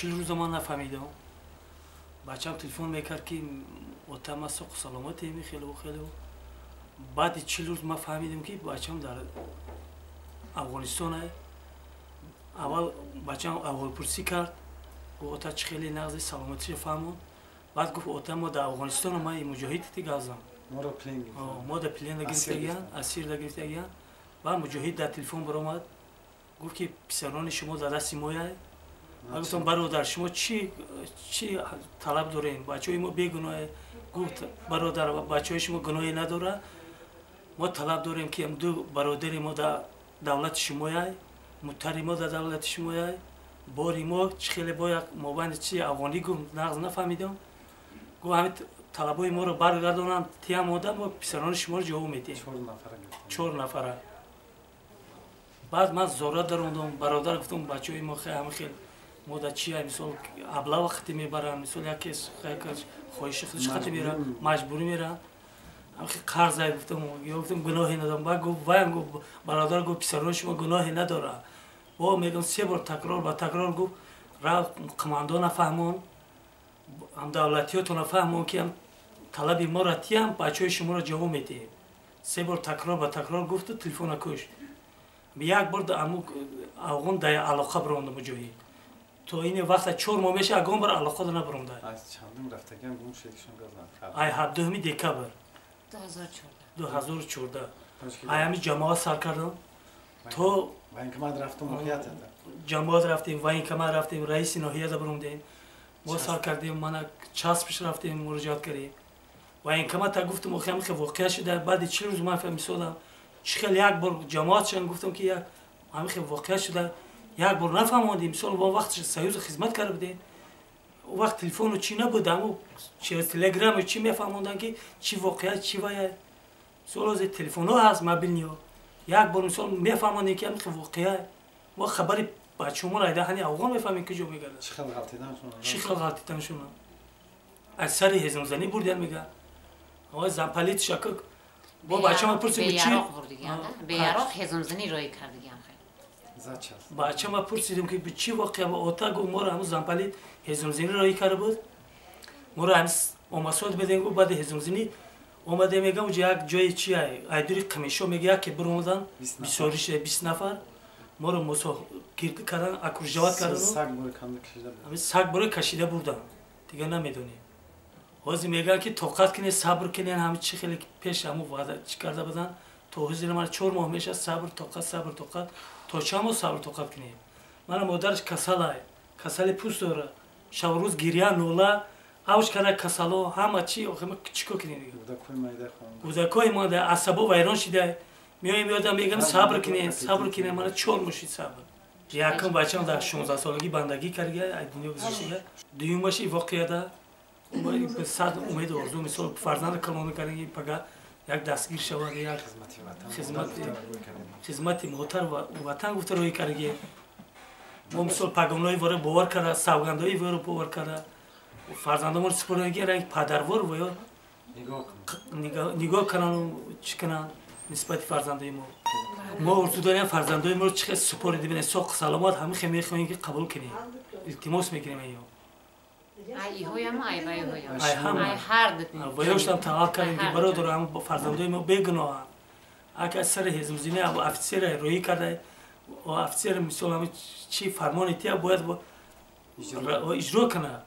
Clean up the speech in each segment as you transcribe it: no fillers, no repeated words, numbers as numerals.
40 روز من نفهمیدم. بچه‌م تلفن میکرد که اوتام سوق سلامتی خیلی بعد 40 روز ما فهمیدیم که بچه‌م در افغانستان. اول بچه‌م اول پرسی کرد اوتا چه خیلی نقض سلامتی فهمون. بعد گفت اوتا ما در افغانستان ما مجاهد تیگازم. ما در پلین گرفتگیان اسیر گرفتگیان. بعد مجاهد در تلفن برآمد گفت که پسران شما در دست مایه. ما گفتم برادر شما چی طلب دارین؟ بچه‌های ما بیگناه. گفت برادر بچه‌های شما گناهی نداره. ما طلب داریم که هم دو برادر ما در دولت شمایه، متری ما در دولت شمایه. باری ما خیلی باید مابند چی افغانی گفت نقض نفهمیدم. گفت همین طلبای ما رو برگردونم تیم آدم ما پسران شما رو جواب میدیم. 4 نفره. بعد من زورا دروندم برادر گفتم بچه‌های ما خیلی مودا چیه مثلا ابلا وقتی میبرن مثلا یکی خواهش خودش خاطر میره مجبوری میره. آخه قرض گفتم گناهی ندارم. بعد گفت برادر گفت پسران شما گناهی نداره. با میگم 3 بار تکرار گفت را کماندو نفهمون هم دولتیاتو نفهمون که هم طلبی ما را تیم بچه‌های شما را جواب میده. 3 بار تکرار گفت تلفن کش. یک بار امو افغان در علاقه برونده مجاهد. تو این وقت 4 ماه میشه اگون بر علاقه نبرونده. از چندم رفتگان گم شدشون گذاشتن. ای 17 دکبر 2014 ایامی جماعت سر کردم. تو وینکماد رفتم موقعیت داد. جماعت رفتیم وینکماد رفتیم رئیس ناحیه دا بروندیم. ما سر کردیم من چاس پیش رفتیم مراجعات کردیم. وینکماد تا گفتم خیلی واقعا شده بعد 40 روز من فهمیدم خیلی یک بار جماعت شدن گفتم که همین خیلی واقعا شده یک بار نفهمیدیم مثلا با وقت سیوز خدمت کرده بودیم. وقت تلفن چی نبودم و چه تلگرام چی میفهموندن که چی واقعیت چی باید مثلا از تلفن ها هست مبینیو یک بار مثلا میفهموندن که همین واقعیت ما خبری بچه‌مون را دهنی افغان میفهمیم که جو میگردن چی خیلی غلطیدن شون از سر هزم زنی بردن میگه آقا زنپلیت شکک با بچه‌م پرسید چی به یراق هزم زنی روی کردگی بچه‌م پرسیدم که به چی واقعا با اوتا گفت ما را همون زنپلیت هزم زنی روی کرده بود. ما را اومسود بدیم گفت بعد هزم زنی اومده میگم یک جای چی ایدوری کمیشو میگه که بروندن 20 نفر ما رو مسو گیر کردن اکورجوات کردن سگ برای کشیده بردن دیگه نمیدونی. حاضر میگن که طاقت کنی صبر کنی همه چی خیلی پیش همو وعده چی کرده بودن تو حضور من 4 ماه میشه صبر طاقت تو چامو صبر طاقت کنی. من مادرش کسل پوست داره شب روز گریه نولا اوش کنه کسلو همه چی همه چیکو کنی دیگه بودکای ما در عصبو ویران شده میادم میگم صبر کنی من 4 ماه صبر یکم بچه‌م در 16 سالگی بندگی کرده دنیا گذشته دومش واقعیت به صد امید آرزو مثال فرزند کلان کردن پگاه یک دستگیر شود یک خدمت موتر و وطن گفته روی کرده ما مثال پیغامنامه واره باور کرده سوگندهای واره باور کرده فرزندمون سپردگی رنگ پدروار و یا نگاه کنن چی کنن نسبت فرزندای ما ارزو داریم فرزندای ما رو چقدر سپرده بینه ساق سلامت همه خیلی میخواهیم که قبول کنیم التماس میکنیم ای هویم ای وای هویم ای هم هر وایوش هم تعاق کردیم که برادر هم فرزندای ما بیگناه اگه سر هزم زینه ابو افسر روی کرده و افسر مثلا همه چی فرمان تیا باید اجرا کنه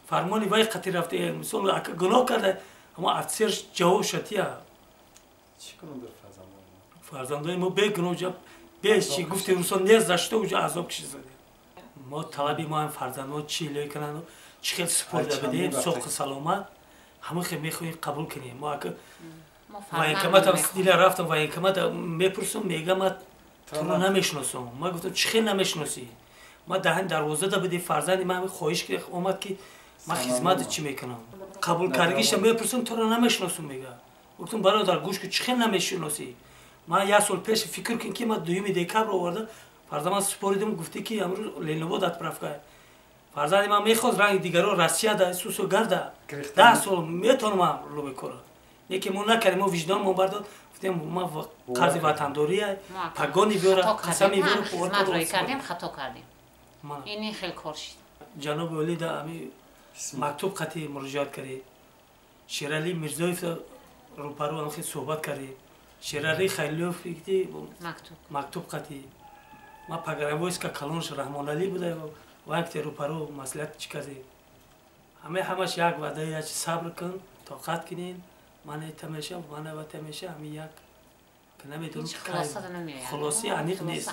فرمانی وای قطعی رفته مثلا اگه گناه کرده اما افسر جواب شتیه چی کنم در فرزندای ما بیگناه جب بیش چی گفته روسان نیز داشته و عذاب کشیده ما طلبی ما هم فرزندان چی لی کنن چی خیلی سپرده بدیم سوق سلامت همه خیلی میخواهیم قبول کنیم ما اگه وینکمات هم دیل رفتم وینکمات میپرسم میگم تو رو نمیشناسم ما گفتم چی خیلی نمیشناسی ما دهن دروازه دا بدیم فرزندی من خواهش که اومد که من خدمت چی میکنم قبول کردگیش میپرسم تو رو نمیشناسم میگه گفتم برادر گوش که چی خیلی نمیشناسی من یه سال پیش فکر کن که ما دومی دکبر آورده فرزند سپاریدم گفته که امروز لینوو داد پرفکای فرزند من میخواست رنگ دیگرو راسیا دا سوسو گرده 10 سال میتونم رو بکنم یکی ما نکردیم ما وجدان ما برداد گفتیم ما قرض وطنداریه پگانی بیاره قسمی بیاره خدمت روی کردیم خطا کردیم اینی خیلی کار شد جناب ولی دا امی مکتوب قطعی مراجعات کردی شیرالی میرزایف روپارو هم خیلی صحبت کردی شیرالی خیلیوف فکتی مکتوب قطعی ما پگرامویس که کلونش رحمان علی بوده وقتی روپارو مسئولیت چی کردی همش یک وعده یا صبر کن طاقت کنین من تمیشه من و تمیشه همین یک که نمیدونم خلاصه خلاصی عمیق نیست